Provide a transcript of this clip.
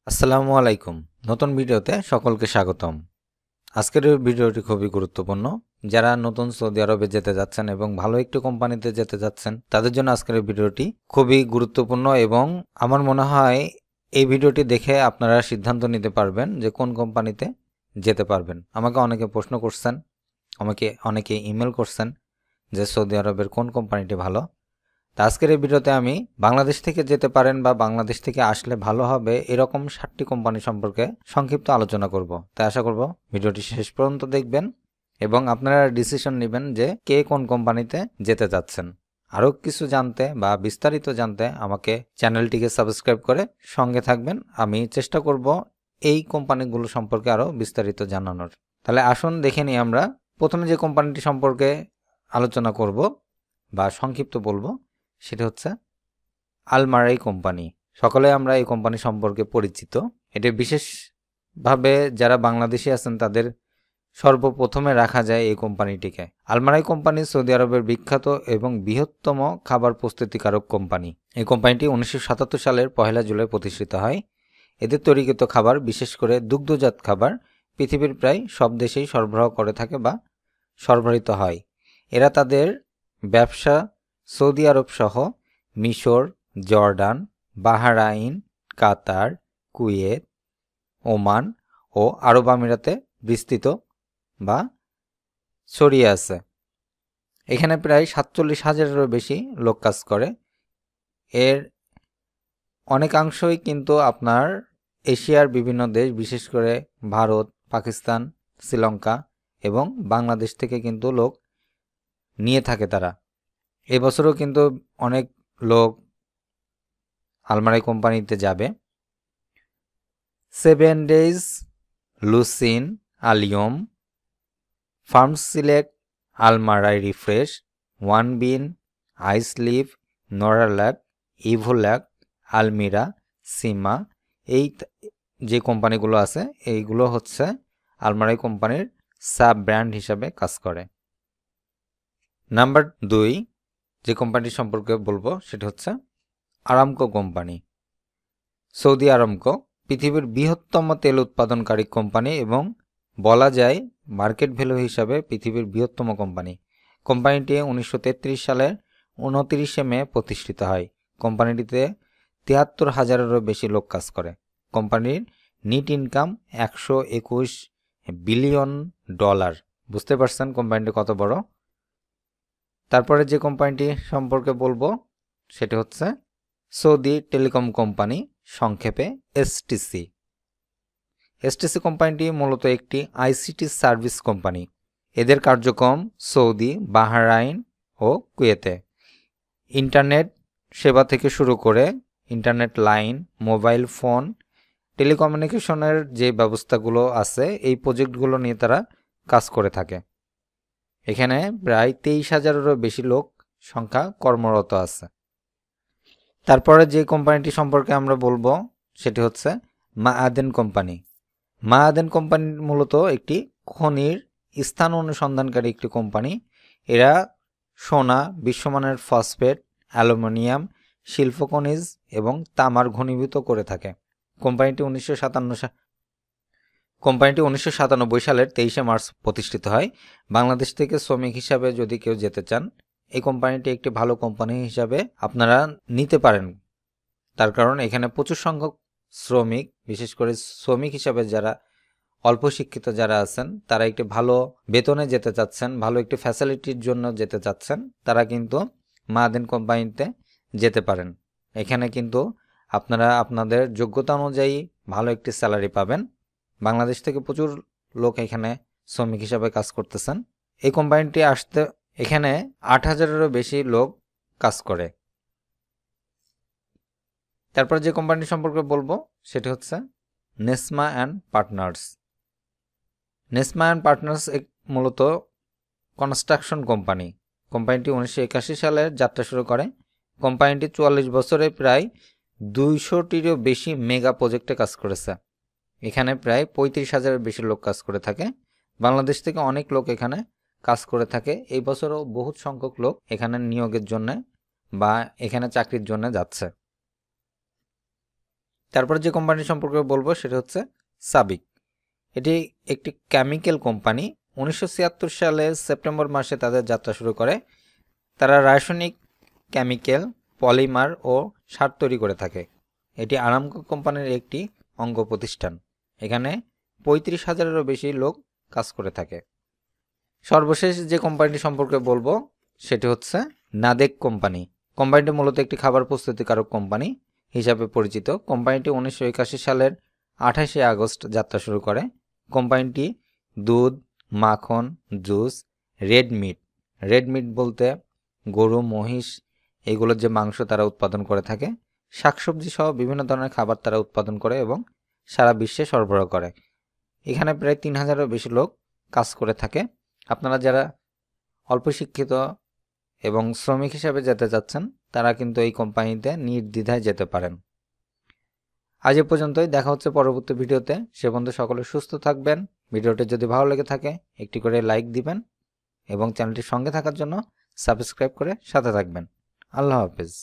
আসসালামু আলাইকুম। নতুন ভিডিওতে সকলকে স্বাগতম। আজকের এই ভিডিওটি খুবই গুরুত্বপূর্ণ। যারা নতুন সৌদি আরবে যেতে যাচ্ছেন এবং ভালো একটি কোম্পানিতে যেতে যাচ্ছেন তাদের জন্য আজকের এই ভিডিওটি খুবই গুরুত্বপূর্ণ এবং আমার মনে হয় এই ভিডিওটি দেখে আপনারা সিদ্ধান্ত নিতে পারবেন যে কোন কোম্পানিতে যেতে পারবেন। আমাকে অনেকে প্রশ্ন করছেন, আমাকে অনেকে ইমেল করছেন যে সৌদি আরবের কোন কোম্পানিটি ভালো। তা আজকের এই ভিডিওতে আমি বাংলাদেশ থেকে যেতে পারেন বা বাংলাদেশ থেকে আসলে ভালো হবে এরকম 7টি কোম্পানি সম্পর্কে সংক্ষিপ্ত আলোচনা করব। তাই আশা করব ভিডিওটি শেষ পর্যন্ত দেখবেন এবং আপনারা ডিসিশন নেবেন যে কে কোন কোম্পানিতে যেতে যাচ্ছেন। আরও কিছু জানতে বা বিস্তারিত জানতে আমাকে চ্যানেলটিকে সাবস্ক্রাইব করে সঙ্গে থাকবেন। আমি চেষ্টা করব এই কোম্পানিগুলো সম্পর্কে আরও বিস্তারিত জানানোর। তাহলে আসুন দেখে নিই আমরা প্রথমে যে কোম্পানিটি সম্পর্কে আলোচনা করব বা সংক্ষিপ্ত বলবো সেটা হচ্ছে আল মারাই কোম্পানি। সকলে আমরা এই কোম্পানি সম্পর্কে পরিচিত। এটি বিশেষভাবে যারা বাংলাদেশি আছেন তাদের সর্বপ্রথমে রাখা যায় এই কোম্পানিটিকে। আল মারাই কোম্পানি সৌদি আরবের বিখ্যাত এবং বৃহত্তম খাবার প্রস্তুতিকারক কোম্পানি। এই কোম্পানিটি 1977 সালের 1 জুলাই প্রতিষ্ঠিত হয়। এদের তৈরিকৃত খাবার, বিশেষ করে দুগ্ধজাত খাবার, পৃথিবীর প্রায় সব দেশেই সরবরাহ করে থাকে বা সরবরাহিত হয়। এরা তাদের ব্যবসা সৌদি আরব সহ মিশর, জর্ডান, বাহরাইন, কাতার, কুয়েত, ওমান ও আরব আমিরাতে বিস্তৃত বা ছড়িয়ে আছে। এখানে প্রায় 47,000-এরও বেশি লোক কাজ করে। এর অনেকাংশই কিন্তু আপনার এশিয়ার বিভিন্ন দেশ, বিশেষ করে ভারত, পাকিস্তান, শ্রীলঙ্কা এবং বাংলাদেশ থেকে কিন্তু লোক নিয়ে থাকে তারা। এবছরও কিন্তু অনেক লোক আল মারাই কোম্পানিতে যাবে। 7 ডেজ, লুসিন, আলিয়ম, ফার্ম সিলেক্ট, আল মারাই রিফ্রেশ, ওয়ান বিন, আইসলিভ, নোরাল্যাক, ইভোল্যাক, আলমিরা, সিমা, এই যে কোম্পানিগুলো আছে এইগুলো হচ্ছে আল মারাই কোম্পানির সাব ব্র্যান্ড হিসাবে কাজ করে। নাম্বার 2 যে কোম্পানির সম্পর্কে বলবো সেটা হচ্ছে আরামকো কোম্পানি। সৌদি আরামকো পৃথিবীর বৃহত্তম তেল উৎপাদনকারী কোম্পানি এবং বলা যায় মার্কেট ভ্যালু হিসাবে পৃথিবীর বৃহত্তম কোম্পানি। কোম্পানিটি 1933 সালের 29 মে প্রতিষ্ঠিত হয়। কোম্পানিটিতে 73,000-এরও বেশি লোক কাজ করে। কোম্পানির নেট ইনকাম $121 বিলিয়ন। বুঝতে পারছেন কোম্পানিটি কত বড়। তারপরে যে কোম্পানিটি সম্পর্কে বলবো সেটা হচ্ছে সৌদি টেলিকম কোম্পানি, সংক্ষেপে এসটিসি। এসটিসি কোম্পানিটি মূলত একটি আইসিটি সার্ভিস কোম্পানি। এদের কার্যক্রম সৌদি, বাহরাইন ও কুয়েতে। ইন্টারনেট সেবা থেকে শুরু করে ইন্টারনেট লাইন, মোবাইল ফোন, টেলিকমিউনিকেশনের যে ব্যবস্থাগুলো আছে এই প্রজেক্টগুলো নিয়ে তারা কাজ করে থাকে। এখানে প্রায় 23,000-এরও বেশি লোক সংখ্যা কর্মরত আছে। তারপরে যে কোম্পানিটি সম্পর্কে আমরা বলবো সেটি হচ্ছে মাআদেন কোম্পানি। মাআদেন কোম্পানি মূলত একটি খনির স্থান অনুসন্ধানকারী একটি কোম্পানি। এরা সোনা, বিশ্বমানের ফসফেট, অ্যালুমিনিয়াম, শিল্পখনিজ এবং তামার ঘনীভূত করে থাকে। কোম্পানিটি 1997 সালের 23 মার্চ প্রতিষ্ঠিত হয়। বাংলাদেশ থেকে শ্রমিক হিসাবে যদি কেউ যেতে চান এই কোম্পানিটি একটি ভালো কোম্পানি হিসাবে আপনারা নিতে পারেন। তার কারণ এখানে প্রচুর সংখ্যক শ্রমিক, বিশেষ করে শ্রমিক হিসাবে যারা অল্প শিক্ষিত যারা আছেন তারা একটি ভালো বেতনে যেতে চাচ্ছেন, ভালো একটি ফ্যাসিলিটির জন্য যেতে চাচ্ছেন, তারা কিন্তু মাআদেন কোম্পানিতে যেতে পারেন। এখানে কিন্তু আপনারা আপনাদের যোগ্যতা অনুযায়ী ভালো একটি স্যালারি পাবেন। বাংলাদেশ থেকে প্রচুর লোক এখানে শ্রমিক হিসাবে কাজ করতেছেন। এই কোম্পানিটি আসতে এখানে 8,000-এরও বেশি লোক কাজ করে। তারপর যে কোম্পানি সম্পর্কে বলবো সেটি হচ্ছে নেসমা অ্যান্ড পার্টনার্স। নেসমা অ্যান্ড পার্টনার্স মূলত কনস্ট্রাকশন কোম্পানি। কোম্পানিটি 1981 সালে যাত্রা শুরু করে। কোম্পানিটি 44 বছরে প্রায় 200-টিরও বেশি মেগা প্রজেক্টে কাজ করেছে। এখানে প্রায় 35,000-এর বেশি লোক কাজ করে থাকে। বাংলাদেশ থেকে অনেক লোক এখানে কাজ করে থাকে। এই বছরও বহুত সংখ্যক লোক এখানে নিয়োগের জন্য বা এখানে চাকরির জন্য যাচ্ছে। তারপর যে কোম্পানি সম্পর্কে বলবো সেটা হচ্ছে সাবিক। এটি একটি কেমিক্যাল কোম্পানি। 1976 সালে সেপ্টেম্বর মাসে তাদের যাত্রা শুরু করে। তারা রাসায়নিক, কেমিক্যাল, পলিমার ও সার তৈরি করে থাকে। এটি আরামকো কোম্পানির একটি অঙ্গ প্রতিষ্ঠান। এখানে 35,000-এরও বেশি লোক কাজ করে থাকে। সর্বশেষ যে কোম্পানিটি সম্পর্কে বলবো সেটি হচ্ছে নাদেক কোম্পানি। কোম্পানিটি মূলত একটি খাবার প্রস্তুতিকারক কোম্পানি হিসাবে পরিচিত। কোম্পানিটি 1981 সালের 28শে আগস্ট যাত্রা শুরু করে। কোম্পানিটি দুধ, মাখন, জুস, রেড মিট বলতে গরু, মহিষ এগুলোর যে মাংস তারা উৎপাদন করে থাকে, শাকসবজি সহ বিভিন্ন ধরনের খাবার তারা উৎপাদন করে এবং সারা বিশ্বে সরবরাহ করে। এখানে প্রায় 3,000-এরও বেশি লোক কাজ করে থাকে। আপনারা যারা অল্প শিক্ষিত এবং শ্রমিক হিসেবে যেতে চাচ্ছেন তারা কিন্তু এই কোম্পানিতে নির্দ্বিধায় যেতে পারেন। আজ এ পর্যন্তই, দেখা হচ্ছে পরবর্তী ভিডিওতে। সে পর্যন্ত সকলে সুস্থ থাকবেন। ভিডিওটি যদি ভালো লেগে থাকে একটি করে লাইক দিবেন এবং চ্যানেলটির সঙ্গে থাকার জন্য সাবস্ক্রাইব করে সাথে থাকবেন। আল্লাহ হাফেজ।